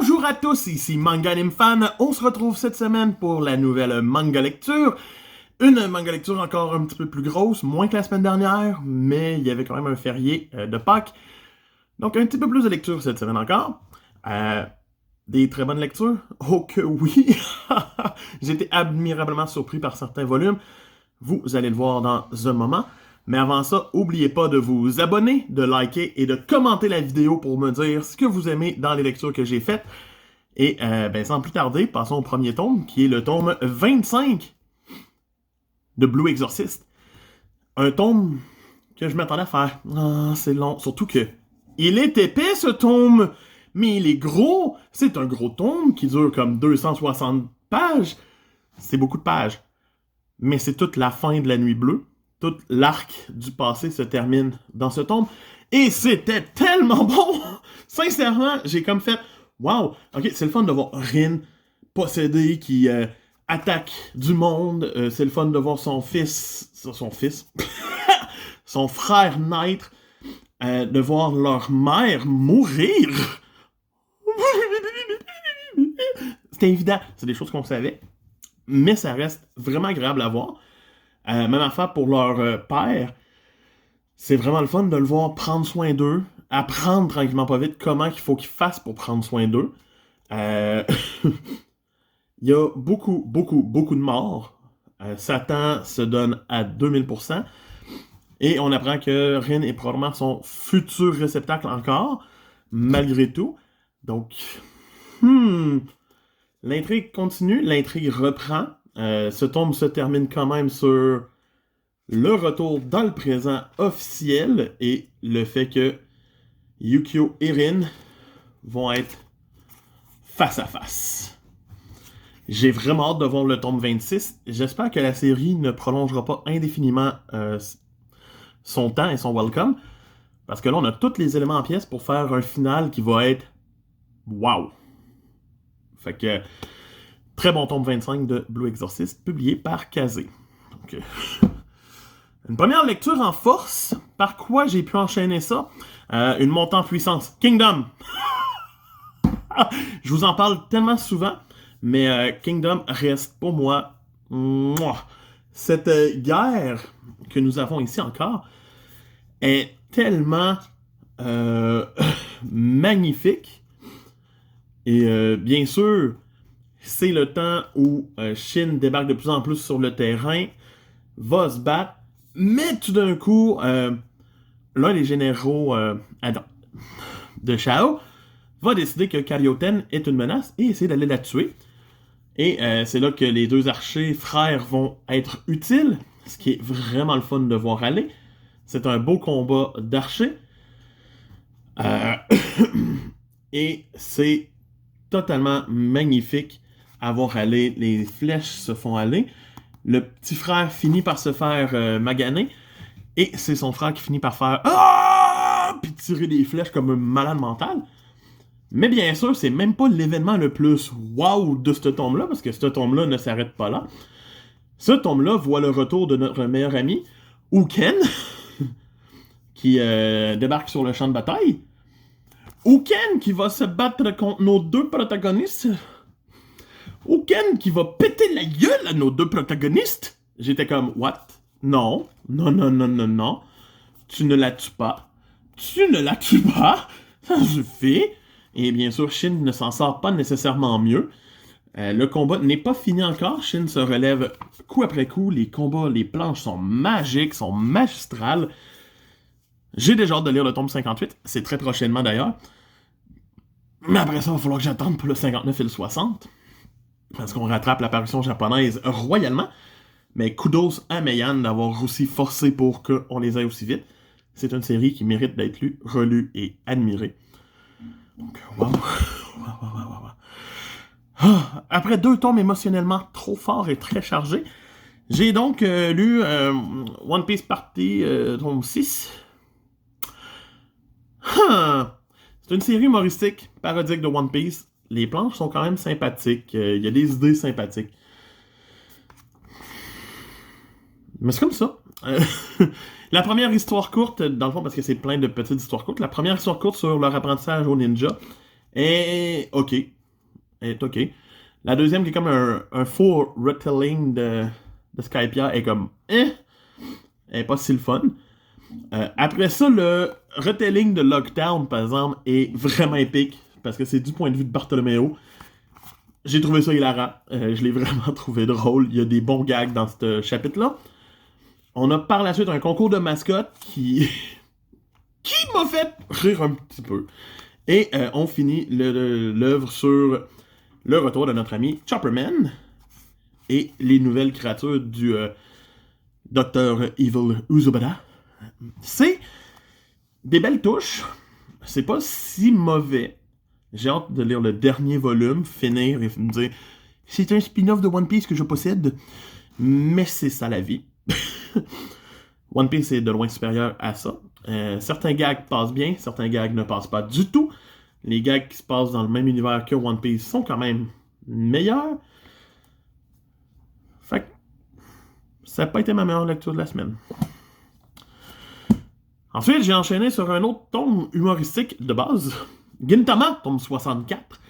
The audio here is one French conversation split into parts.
Bonjour à tous, ici Manga Anime Fan. On se retrouve cette semaine pour la nouvelle manga lecture. Une manga lecture encore un petit peu plus grosse, moins que la semaine dernière, mais il y avait quand même un férié de Pâques. Donc un petit peu plus de lecture cette semaine encore. Des très bonnes lectures? Oh que oui! J'ai été admirablement surpris par certains volumes. Vous allez le voir dans un moment. Mais avant ça, n'oubliez pas de vous abonner, de liker et de commenter la vidéo pour me dire ce que vous aimez dans les lectures que j'ai faites. Et sans plus tarder, passons au premier tome, qui est le tome 25 de Blue Exorcist. Un tome que je m'attendais à faire. Ah, c'est long. Surtout que il est épais, ce tome, mais il est gros. C'est un gros tome qui dure comme 260 pages. C'est beaucoup de pages. Mais c'est toute la fin de la Nuit Bleue. Tout l'arc du passé se termine dans ce tome. Et c'était tellement bon! Sincèrement, j'ai comme fait... Wow! Ok, c'est le fun de voir Rin possédé qui attaque du monde. C'est le fun de voir son fils... son frère naître. De voir leur mère mourir. C'était évident. C'est des choses qu'on savait. Mais ça reste vraiment agréable à voir. Même affaire pour leur père. C'est vraiment le fun de le voir prendre soin d'eux, apprendre tranquillement pas vite comment il faut qu'ils fassent pour prendre soin d'eux. Il y a beaucoup de morts. Satan se donne à 2000%. Et on apprend que Rin est probablement son futur réceptacle encore, malgré tout. Donc, l'intrigue continue, l'intrigue reprend. Ce tome se termine quand même sur le retour dans le présent officiel et le fait que Yukio et Rin vont être face à face. J'ai vraiment hâte de voir le tome 26. J'espère que la série ne prolongera pas indéfiniment son temps et son welcome, parce que là, on a tous les éléments en pièces pour faire un final qui va être wow. Fait que très bon tome 25 de Blue Exorcist, publié par Kazé. Donc, une première lecture en force. Par quoi j'ai pu enchaîner ça? Une montée en puissance. Kingdom! Je vous en parle tellement souvent, mais Kingdom reste pour moi... Cette guerre que nous avons ici encore est tellement magnifique. Et bien sûr... C'est le temps où Shin débarque de plus en plus sur le terrain, va se battre, mais tout d'un coup, l'un des généraux de Shao va décider que Karyoten est une menace et essayer d'aller la tuer. Et c'est là que les deux archers frères vont être utiles, ce qui est vraiment le fun de voir aller. C'est un beau combat d'archers. Et c'est totalement magnifique à voir aller. Les flèches se font aller. Le petit frère finit par se faire maganer. Et c'est son frère qui finit par faire ah! Puis tirer des flèches comme un malade mental. Mais bien sûr, c'est même pas l'événement le plus wow de ce tome-là, parce que ce tome-là ne s'arrête pas là. Ce tome-là voit le retour de notre meilleur ami, Uken, qui débarque sur le champ de bataille. Uken qui va se battre contre nos deux protagonistes. Uken qui va péter la gueule à nos deux protagonistes. J'étais comme, what? Non. Tu ne la tues pas. Ça suffit. Et bien sûr, Shin ne s'en sort pas nécessairement mieux. Le combat n'est pas fini encore. Shin se relève coup après coup. Les combats, les planches sont magiques, sont magistrales. J'ai déjà hâte de lire le tome 58. C'est très prochainement d'ailleurs. Mais après ça, il va falloir que j'attende pour le 59 et le 60. Parce qu'on rattrape l'apparition japonaise royalement. Mais kudos à Meian d'avoir aussi forcé pour qu'on les aille aussi vite. C'est une série qui mérite d'être lue, relue et admirée. Donc, wow. Après 2 tomes émotionnellement trop forts et très chargés, j'ai donc lu One Piece Party tome 6. C'est une série humoristique, parodique de One Piece. Les planches sont quand même sympathiques. Il y a des idées sympathiques. Mais c'est comme ça. La première histoire courte, dans le fond, parce que c'est plein de petites histoires courtes, la première histoire courte sur leur apprentissage au ninja est ok. est OK. La deuxième, qui est comme un faux retelling de Skypiea, est comme elle est pas si le fun. Après ça, le retelling de Lockdown, par exemple, est vraiment épique, parce que c'est du point de vue de Bartolomeo. J'ai trouvé ça hilarant. Je l'ai vraiment trouvé drôle. Il y a des bons gags dans ce chapitre-là. On a par la suite un concours de mascottes qui m'a fait rire un petit peu. Et on finit l'œuvre sur le retour de notre ami Chopperman et les nouvelles créatures du Dr. Evil Uzubada. C'est des belles touches. C'est pas si mauvais. J'ai hâte de lire le dernier volume, finir et me dire c'est un spin-off de One Piece que je possède, mais c'est ça la vie. One Piece est de loin supérieur à ça. Certains gags passent bien, certains gags ne passent pas du tout. Les gags qui se passent dans le même univers que One Piece sont quand même meilleurs. Fait que ça n'a pas été ma meilleure lecture de la semaine. Ensuite, j'ai enchaîné sur un autre tome humoristique de base. Gintama, tome 64.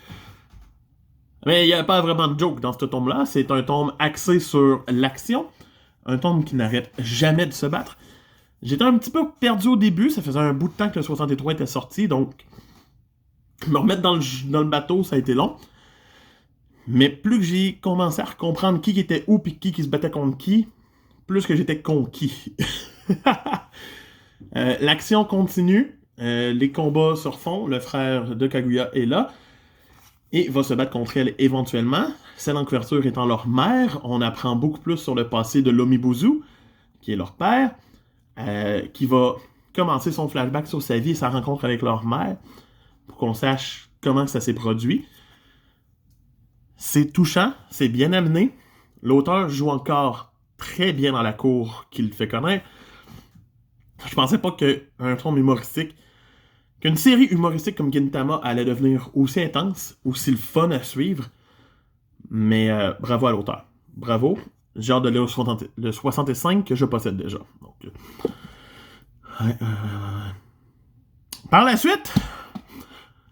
Mais il n'y a pas vraiment de joke dans ce tome-là. C'est un tome axé sur l'action. Un tome qui n'arrête jamais de se battre. J'étais un petit peu perdu au début. Ça faisait un bout de temps que le 63 était sorti. Donc, me remettre dans le bateau, ça a été long. Mais plus que j'ai commencé à comprendre qui était où et qui se battait contre qui, plus que j'étais conquis. L'action continue. Les combats se refont. Le frère de Kaguya est là. Et va se battre contre elle éventuellement. Celle en couverture étant leur mère. On apprend beaucoup plus sur le passé de Lomibozu, qui est leur père, qui va commencer son flashback sur sa vie et sa rencontre avec leur mère, pour qu'on sache comment ça s'est produit. C'est touchant, c'est bien amené. L'auteur joue encore très bien dans la cour qu'il fait connaître. Je pensais pas qu'un tome humoristique, qu'une série humoristique comme Gintama allait devenir aussi intense, aussi le fun à suivre. Mais bravo à l'auteur. Bravo. J'ai hâte de lire le 65 que je possède déjà. Donc, Par la suite,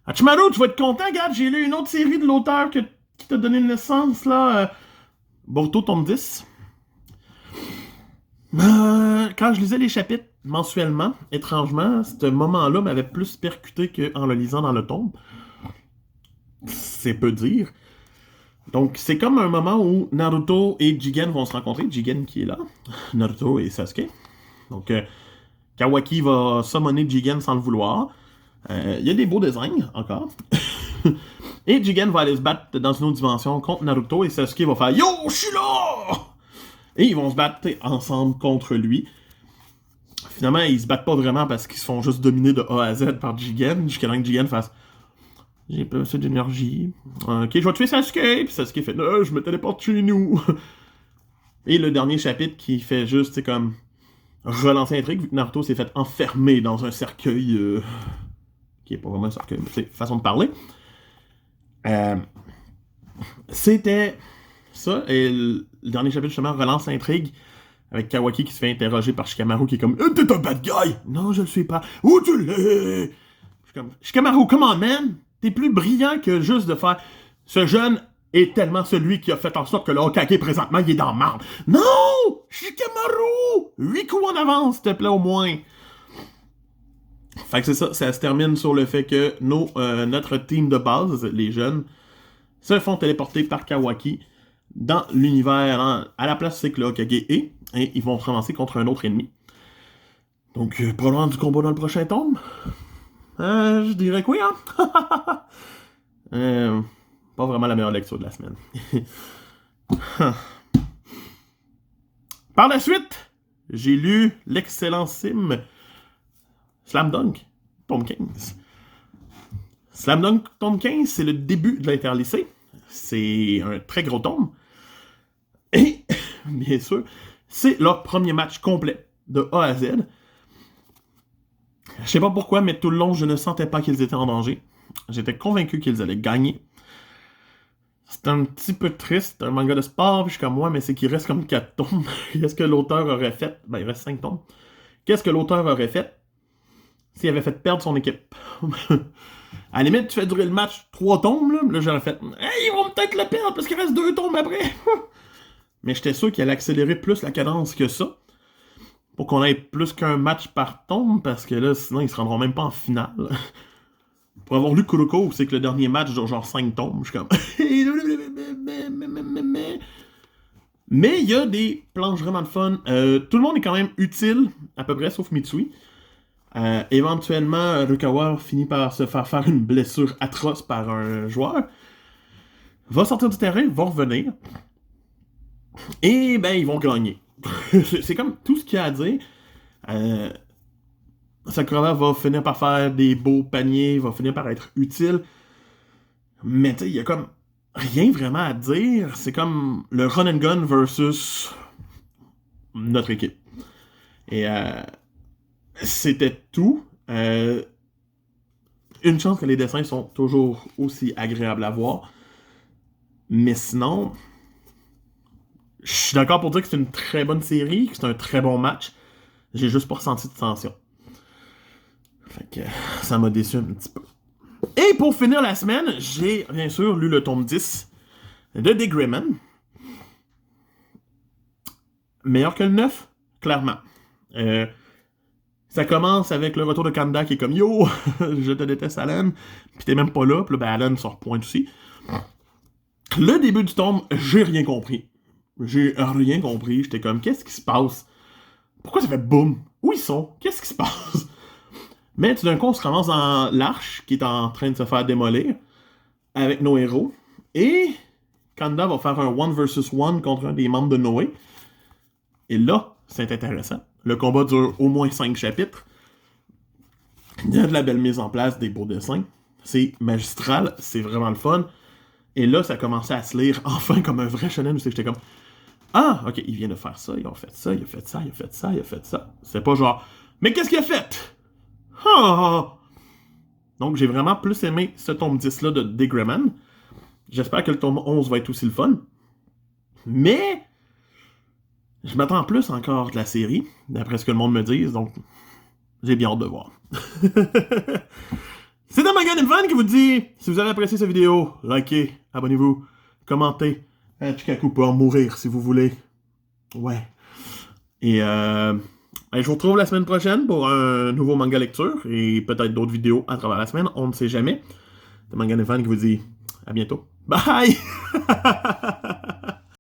Hachimaru, tu vas être content. Regarde, j'ai lu une autre série de l'auteur qui t'a donné naissance, là. Boruto tome 10. Quand je lisais les chapitres mensuellement, étrangement, ce moment-là m'avait plus percuté qu'en le lisant dans le tome. C'est peu dire. Donc, c'est comme un moment où Naruto et Jigen vont se rencontrer. Jigen qui est là. Naruto et Sasuke. Donc, Kawaki va summoner Jigen sans le vouloir. Il y a des beaux designs, encore. Et Jigen va aller se battre dans une autre dimension contre Naruto et Sasuke va faire « Yo, je suis là! » Et ils vont se battre ensemble contre lui. Finalement, ils se battent pas vraiment parce qu'ils se font juste dominer de A à Z par Jigen, jusqu'à temps que Jigen fasse « J'ai pas assez d'énergie. Ok, je vais tuer Sasuke. » Puis Sasuke fait « Non, je me téléporte chez nous. » Et le dernier chapitre qui fait juste, c'est comme relancer l'intrigue, vu que Naruto s'est fait enfermer dans un cercueil qui est pas vraiment un cercueil, mais c'est façon de parler. C'était ça, et le dernier chapitre justement relance l'intrigue avec Kawaki qui se fait interroger par Shikamaru qui est comme « T'es un bad guy! » « Non, je le suis pas. »« Où tu l'es? » Je suis comme « Shikamaru, come on, man! T'es plus brillant que juste de faire « Ce jeune est tellement celui qui a fait en sorte que le Hokage présentement, il est dans marde. » « Non! Shikamaru! 8 coups en avance, s'il te plaît, au moins! » Fait que c'est ça, ça se termine sur le fait que notre team de base, les jeunes, se font téléporter par Kawaki dans l'univers à la place c'est que le Hokage est, et ils vont se ramasser contre un autre ennemi. Donc, probablement du combat dans le prochain tome. Je dirais que oui, hein? Pas vraiment la meilleure lecture de la semaine. Par la suite, j'ai lu l'excellentissime Slam Dunk, tome 15. Slam Dunk, tome 15, c'est le début de l'Interlycée. C'est un très gros tome. Et, bien sûr, c'est leur premier match complet, de A à Z. Je sais pas pourquoi, mais tout le long, je ne sentais pas qu'ils étaient en danger. J'étais convaincu qu'ils allaient gagner. C'est un petit peu triste, un manga de sport, puis je suis comme moi, mais c'est qu'il reste comme 4 tomes. Qu'est-ce que l'auteur aurait fait? Ben, il reste 5 tomes. Qu'est-ce que l'auteur aurait fait s'il avait fait perdre son équipe? À la limite, tu fais durer le match 3 tombes, là j'aurais fait hey, ils vont peut-être le perdre parce qu'il reste 2 tombes après. Mais j'étais sûr qu'il allait accélérer plus la cadence que ça. Pour qu'on ait plus qu'un match par tombe, parce que là, sinon, ils se rendront même pas en finale. Pour avoir lu Kuroko, c'est que le dernier match dure genre 5 tombes. Je suis comme. Mais il y a des planches vraiment de fun. Tout le monde est quand même utile, à peu près, sauf Mitsui. Éventuellement, Rukawa finit par se faire une blessure atroce par un joueur. Va sortir du terrain, va revenir. Et ben, ils vont gagner. C'est comme tout ce qu'il y a à dire. Sakuraba va finir par faire des beaux paniers, va finir par être utile. Mais tu sais, il y a comme rien vraiment à dire. C'est comme le run and gun versus notre équipe. Et c'était tout. Une chance que les dessins sont toujours aussi agréables à voir. Mais sinon, je suis d'accord pour dire que c'est une très bonne série, que c'est un très bon match. J'ai juste pas ressenti de tension. Fait que ça m'a déçu un petit peu. Et pour finir la semaine, j'ai bien sûr lu le tome 10 de Degreman. Meilleur que le 9? Clairement. Ça commence avec le retour de Kanda qui est comme yo, je te déteste Alan. Puis t'es même pas là, puis là, ben Alan se repointe aussi. Le début du tome, j'ai rien compris. J'ai rien compris. J'étais comme, qu'est-ce qui se passe? Pourquoi ça fait boum? Où ils sont? Qu'est-ce qui se passe? Mais tout d'un coup, on se ramasse dans l'arche qui est en train de se faire démolir avec nos héros. Et Kanda va faire un 1 versus 1 contre un des membres de Noé. Et là, c'est intéressant. Le combat dure au moins 5 chapitres. Il y a de la belle mise en place, des beaux dessins. C'est magistral, c'est vraiment le fun. Et là, ça commençait à se lire enfin comme un vrai shonen où c'est que j'étais comme ah, ok, il vient de faire ça, il a fait ça, il a fait ça, il a fait ça, il a fait ça. C'est pas genre mais qu'est-ce qu'il a fait? Ah! Donc j'ai vraiment plus aimé ce tome 10 là de Degreman. J'espère que le tome 11 va être aussi le fun. Mais je m'attends plus encore de la série, d'après ce que le monde me dise, donc j'ai bien hâte de voir. C'est un Manga Fan qui vous dit, si vous avez apprécié cette vidéo, likez, abonnez-vous, commentez. Chikaku peut en mourir si vous voulez. Ouais. Et je vous retrouve la semaine prochaine pour un nouveau manga lecture et peut-être d'autres vidéos à travers la semaine, on ne sait jamais. C'est un Manga Fan qui vous dit à bientôt. Bye!